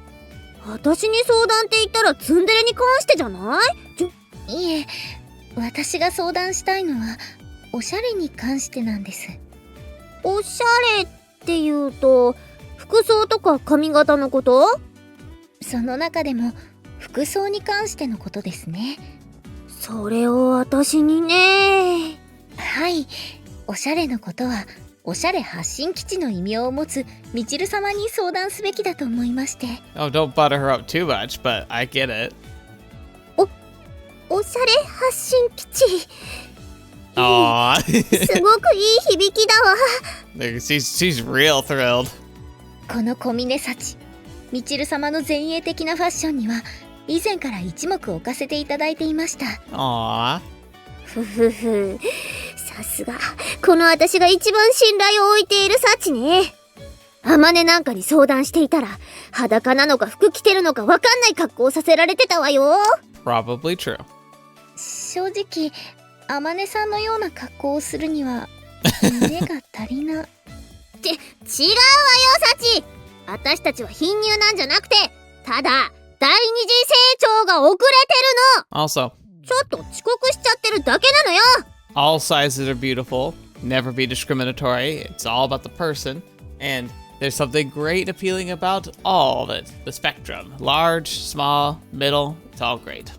Speaker 3: 私に相談って言ったらツンデレに関してじゃない？
Speaker 2: いえ、私が相談したいのはおしゃれに関してなんです。
Speaker 3: おしゃれっていうと服装とか髪型のこと？
Speaker 2: その中でも服装に関してのことですね。
Speaker 3: それを私にね。
Speaker 2: はい、おしゃれのことはおしゃれ発信基地の異名を持つみちる様に相談すべきだと思いまして。
Speaker 1: Oh, don't butter her up too much, but I get it.
Speaker 3: おしゃれ発信基地。
Speaker 1: Aww.
Speaker 3: すごくいい響きだわ。
Speaker 1: she's real thrilled.
Speaker 2: この小峰幸、みちる様の前衛的なファッションには以前から一目置かせていただいていました。
Speaker 1: Aww.
Speaker 3: ふふふ、さすがこの私が一番信頼を置いているサチね。あまねなんかに相談していたら裸なのか服着てるのかわかんない格好をさせられてたわよ。
Speaker 1: Probably true.
Speaker 2: 正直あまねさんのような格好をするには胸が足りな。
Speaker 3: って違うわよサチ。私たちは貧乳なんじゃなくて、ただ第二次成長が遅れてるの。
Speaker 1: Also,
Speaker 3: ちょっと遅刻しちゃってるだけなのよ。
Speaker 1: all sizes are beautiful. Never be discriminatory. It's all about the person. And there's something great appealing about all of it. The spectrum. Large, small, middle. It's all great.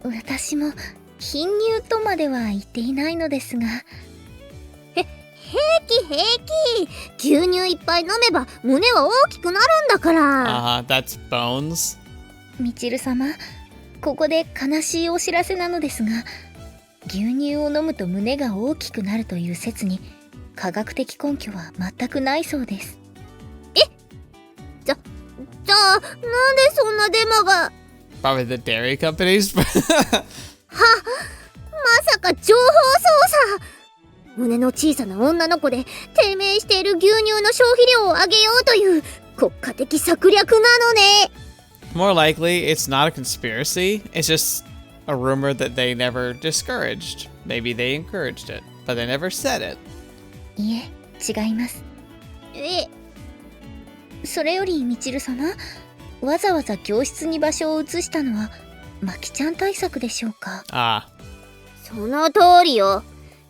Speaker 2: 私も貧乳とまでは言っていないのですが。
Speaker 3: 平気。牛乳いっぱい飲めば胸は大きくなるんだから。
Speaker 1: That's bones.
Speaker 2: みちる様、ここで悲しいお知らせなのですが、牛乳を飲むと胸が大きくなるという説に科学的根拠は全くないそうです。
Speaker 3: じゃあ、なんでそんなデマが。
Speaker 1: Probably the dairy companies.
Speaker 3: まさか情報操作。胸の小さな女の子で低迷している牛乳の消費量を上げようという国家的策略なのね。
Speaker 1: More likely, it's not a conspiracy. It's just a rumor that they never discouraged. Maybe they encouraged it, but they never said it.
Speaker 2: いえ、違います。それよりみちる様、わざわざ教室に場所を移したのはまきちゃん対策でしょうか。
Speaker 1: Ah.
Speaker 3: その通りよ。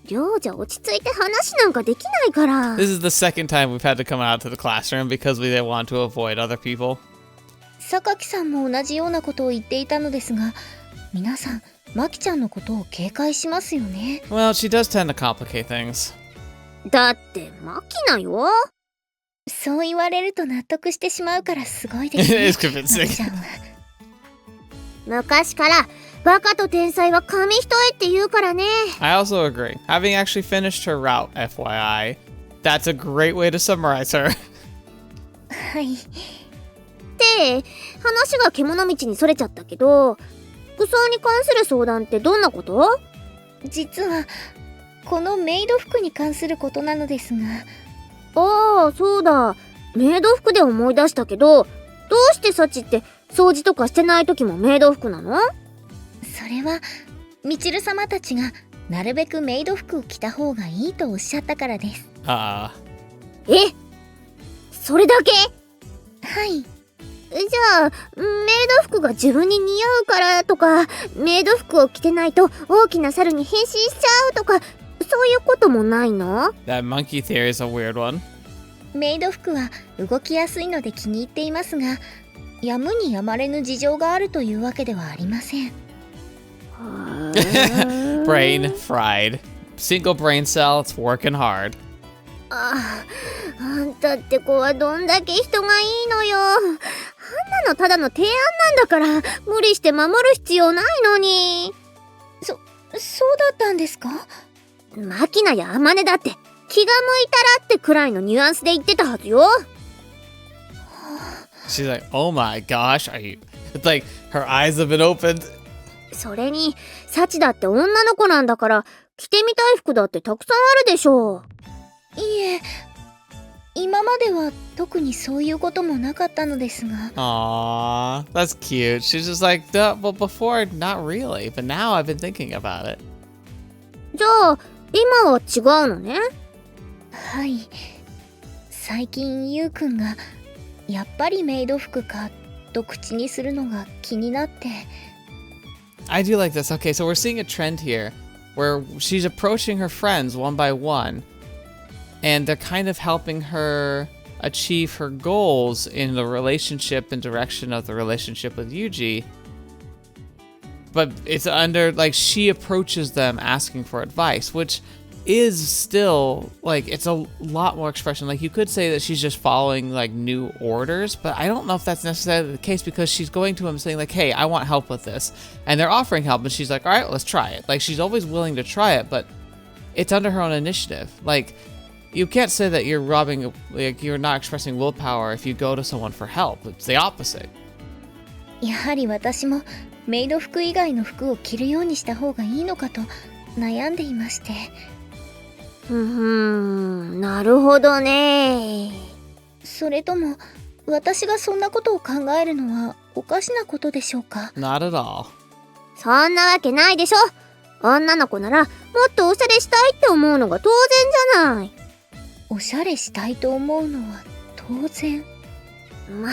Speaker 3: 寮じゃ落ち着いて話なんかできないから。
Speaker 1: This is the second time we've had to come out to the classroom because we didn't want to avoid other people.
Speaker 2: 榊さんも同じようなことを言っていたのですが、皆さんまきちゃんのことを警戒しますよね。
Speaker 1: Well, she does tend to complicate things.
Speaker 3: だってマキナよ。
Speaker 2: そう言われると納得してしまうからすごいですね。
Speaker 1: It is convincing.
Speaker 2: まきちゃんは
Speaker 3: 昔からバカと天才は紙一重って言うからね。
Speaker 1: I also agree. Having actually finished her route, FYI, that's a great way to summarize her.
Speaker 2: はい。
Speaker 3: で、話が獣道にそれちゃったけど、服装に関する相談ってどんなこと？
Speaker 2: 実はこのメイド服に関することなのですが。
Speaker 3: ああ、そうだ。メイド服で思い出したけど、どうしてサチって掃除とかしてない時もメイド服なの？
Speaker 2: それはみちる様たちがなるべくメイド服を着た方がいいとおっしゃったからです。
Speaker 3: え？それだけ？
Speaker 2: はい。
Speaker 3: じゃあ、メイド服が自分に似合うからとか、メイド服を着てないと大きな猿に変身しちゃうとか、そういうこともないの？
Speaker 1: That monkey theory is a weird one.
Speaker 2: メイド服は動きやすいので気に入っていますが、やむにやまれぬ事情があるというわけではありません。
Speaker 1: Brain fried. Single brain cell, it's working hard.
Speaker 3: あんたって子はどんだけ人がいいのよ。あんなのただの提案なんだから、無理して守る必要ないのに。
Speaker 2: そうだったんですか？
Speaker 3: マキナやアマネだって気が向いたらってくらいのニュアンスで言ってたはずよ。
Speaker 1: She's like, oh my gosh, are you... It's like, her eyes have been opened.
Speaker 3: それに、サチだって女の子なんだから、着てみたい服だってたくさんあるでしょう。
Speaker 2: いえ、今までは特にそういうこともなかったのですが。
Speaker 1: Aww, that's cute. She's just like, well, before, not really, but now I've been thinking about it.
Speaker 3: じゃあ、今は違うのね。
Speaker 2: はい。最近ゆうくんがやっぱりメイド服かと口にするのが気になって。
Speaker 1: I do like this. Okay, so we're seeing a trend here where she's approaching her friends one by one, and they're kind of helping her achieve her goals in the relationship and direction of the relationship with Yuuji. But it's under, like, she approaches them asking for advice, which is still, like, it's a lot more expression. Like, you could say that she's just following, like, new orders, but I don't know if that's necessarily the case, because she's going to him saying, like, hey, I want help with this. And they're offering help, and she's like, all right, let's try it. Like, she's always willing to try it, but it's under her own initiative. Like, you can't say that you're robbing, like, you're not expressing willpower if you go to someone for help. It's the opposite.
Speaker 2: やはり私もメイド服以外の服を着るようにした方がいいのかと悩んでいまして。
Speaker 3: なるほどね。
Speaker 2: それとも私がそんなことを考えるのはおかしなことでしょうか？
Speaker 1: Not at all.
Speaker 3: そんなわけないでしょ。女の子ならもっとおしゃれしたいって思うのが当然じゃない。
Speaker 2: おしゃれしたいと思うのは当然。
Speaker 3: まあ、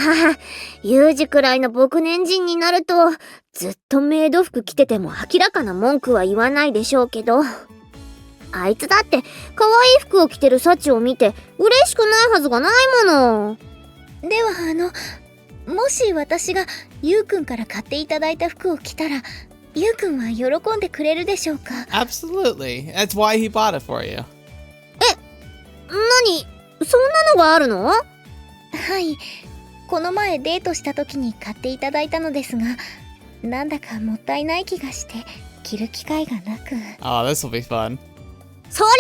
Speaker 3: ユージくらいの僕年人になるとずっとメイド服着てても明らかな文句は言わないでしょうけど、あいつだって可愛い服を着てるサチを見て嬉しくないはずがないもの。
Speaker 2: ではもし私がゆうくんから買っていただいた服を着たら、ゆうくんは喜んでくれるでしょうか？
Speaker 1: Absolutely. That's why he bought it for you.
Speaker 3: 何？そんなのがあるの？
Speaker 2: はい。この前デートした時に買っていただいたのですが、なんだかもったいない気がして着る機会がなく。
Speaker 1: Oh, this will be fun.
Speaker 3: それを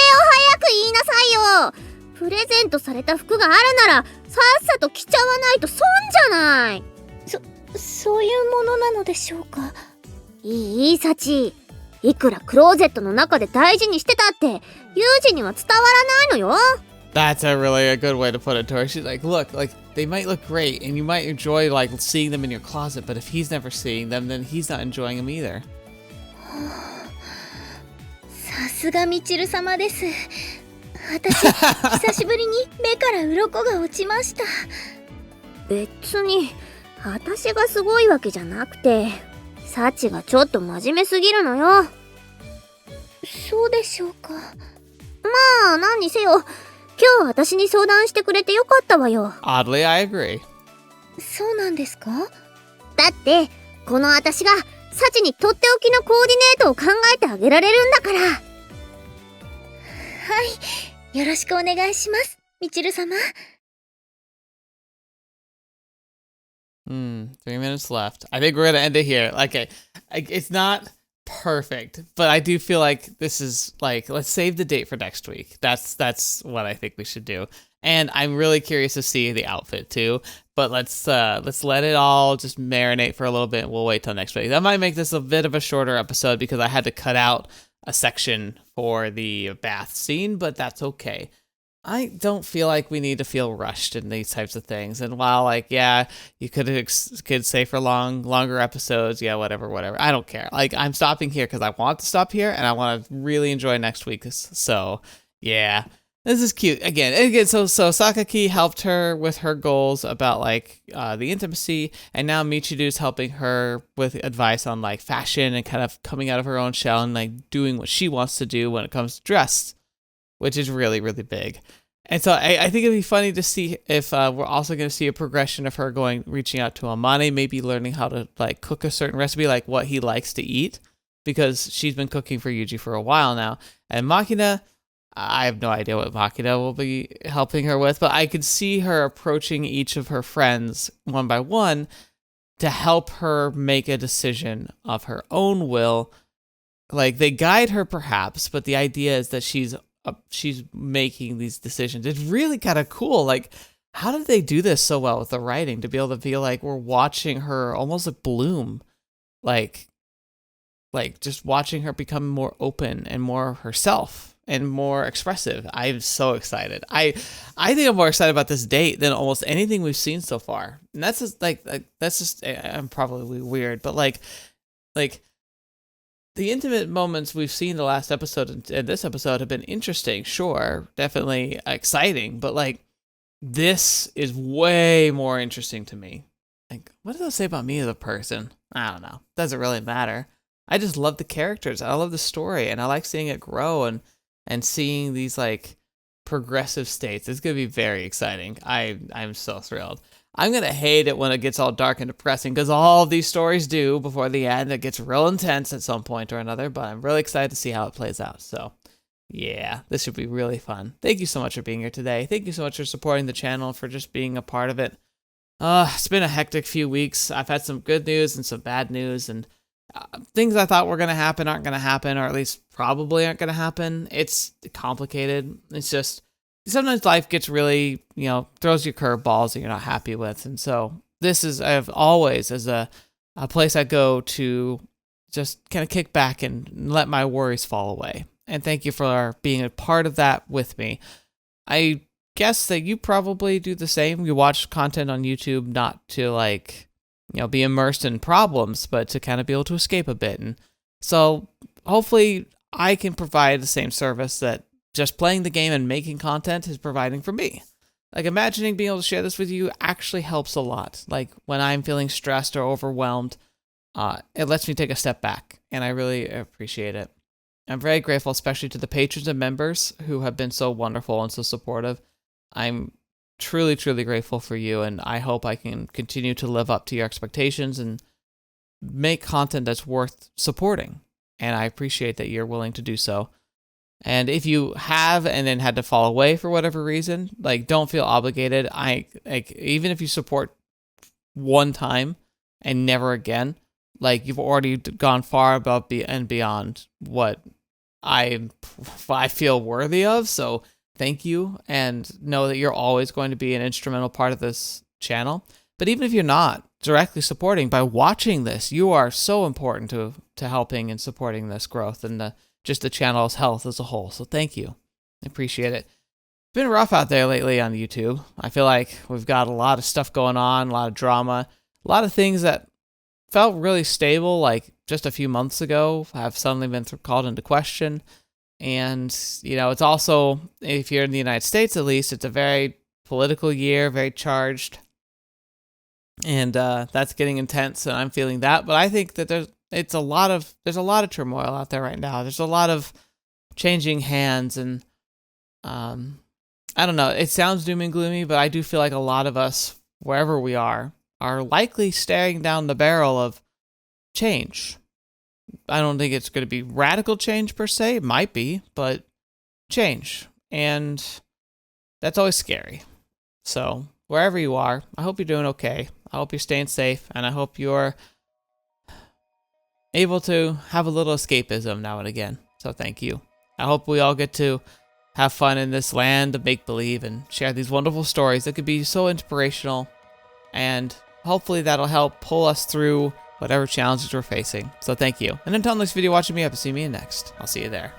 Speaker 3: 早く言いなさいよ。プレゼントされた服があるならさっさと着ちゃわないと損じゃない。
Speaker 2: そういうものなのでしょうか。
Speaker 3: いいサチ、いくらクローゼットの中で大事にしてたってユージには伝わらないのよ。
Speaker 1: That's a good way to put it to her. She's like, look, like they might look great and you might enjoy like seeing them in your closet, but if he's never seeing them, then he's not enjoying them either.
Speaker 2: さすがみちる様です。私久しぶりに目から鱗が落ちました。
Speaker 3: 別に私がすごいわけじゃなくて、サチがちょっと真面目すぎるのよ。
Speaker 2: そうでしょうか。
Speaker 3: まあ何にせよ、今日私に相談してくれてよかったわよ。
Speaker 1: Oddly, I agree.
Speaker 2: そうなんですか？
Speaker 3: だってこの私がサチにとっておきのコーディネートを考えてあげられるんだから。はい、
Speaker 2: よろしくお願いします、みちる様。
Speaker 1: 3 minutes left. I think we're gonna end it here. Okay, it's not perfect, but I do feel like this is like, let's save the date for next week. That's what I think we should do. And I'm really curious to see the outfit too. But let's let it all just marinate for a little bit. We'll wait till next week. That might make this a bit of a shorter episode because I had to cut out a section for the bath scene, but that's okay. I don't feel like we need to feel rushed in these types of things. And while, like, yeah, you could say for longer episodes, yeah, whatever. I don't care. Like, I'm stopping here because I want to stop here and I want to really enjoy next week. So, yeah, this is cute. Again, so Sakaki helped her with her goals about, like, the intimacy. And now Michiru's helping her with advice on, like, fashion and kind of coming out of her own shell and, like, doing what she wants to do when it comes to dress, which is really, really big. And so I think it'd be funny to see if we're also going to see a progression of her reaching out to Amane, maybe learning how to like cook a certain recipe, like what he likes to eat, because she's been cooking for Yuuji for a while now. And Makina, I have no idea what Makina will be helping her with, but I could see her approaching each of her friends one by one to help her make a decision of her own will. Like they guide her perhaps, but the idea is that she's making these decisions. It's really kind of cool. Like, how did they do this so well with the writing to be able to feel like we're watching her almost like bloom, like just watching her become more open and more herself and more expressive. I'm so excited. I think I'm more excited about this date than almost anything we've seen so far. And that's just I'm probably weird, but like the intimate moments we've seen the last episode and this episode have been interesting, sure, definitely exciting, but like this is way more interesting to me. Like, what does that say about me as a person? I don't know. Doesn't really matter. I just love the characters. I love the story, and I like seeing it grow and seeing these like progressive states. It's gonna be very exciting. I'm so thrilled. I'm going to hate it when it gets all dark and depressing, because all of these stories do before the end. It gets real intense at some point or another, but I'm really excited to see how it plays out. So, yeah, this should be really fun. Thank you so much for being here today. Thank you so much for supporting the channel, for just being a part of it. It's been a hectic few weeks. I've had some good news and some bad news, and things I thought were going to happen aren't going to happen, or at least probably aren't going to happen. It's complicated. It's just sometimes life gets really, throws you curveballs that you're not happy with. And so this is, I've always, as a place I go to just kind of kick back and let my worries fall away. And thank you for being a part of that with me. I guess that you probably do the same. You watch content on YouTube not to be immersed in problems, but to kind of be able to escape a bit. And so hopefully I can provide the same service that just playing the game and making content is providing for me. Like, imagining being able to share this with you actually helps a lot. Like, when I'm feeling stressed or overwhelmed, it lets me take a step back, and I really appreciate it. I'm very grateful, especially to the patrons and members who have been so wonderful and so supportive. I'm truly, truly grateful for you, and I hope I can continue to live up to your expectations and make content that's worth supporting. And I appreciate that you're willing to do so. And if you have and then had to fall away for whatever reason, don't feel obligated. Even if you support one time and never again, like you've already gone far above and beyond what I feel worthy of. So thank you, and know that you're always going to be an instrumental part of this channel. But even if you're not directly supporting, by watching this, you are so important to helping and supporting this growth and just the channel's health as a whole. So thank you. I appreciate it. It's been rough out there lately on YouTube. I feel like we've got a lot of stuff going on, a lot of drama, a lot of things that felt really stable like just a few months ago have suddenly been called into question. And, you know, it's also, if you're in the United States at least, it's a very political year, very charged. And that's getting intense, and I'm feeling that. But I think that there's a lot of turmoil out there right now. There's a lot of changing hands, and I don't know. It sounds doom and gloomy, but I do feel like a lot of us, wherever we are likely staring down the barrel of change. I don't think it's going to be radical change per se. It might be, but change, and that's always scary. So wherever you are, I hope you're doing okay. I hope you're staying safe, and I hope you're able to have a little escapism now and again. So thank you. I hope we all get to have fun in this land of make-believe and share these wonderful stories that could be so inspirational, and hopefully that'll help pull us through whatever challenges we're facing. So thank you. And until next video, watching me up and see me in next. I'll see you there.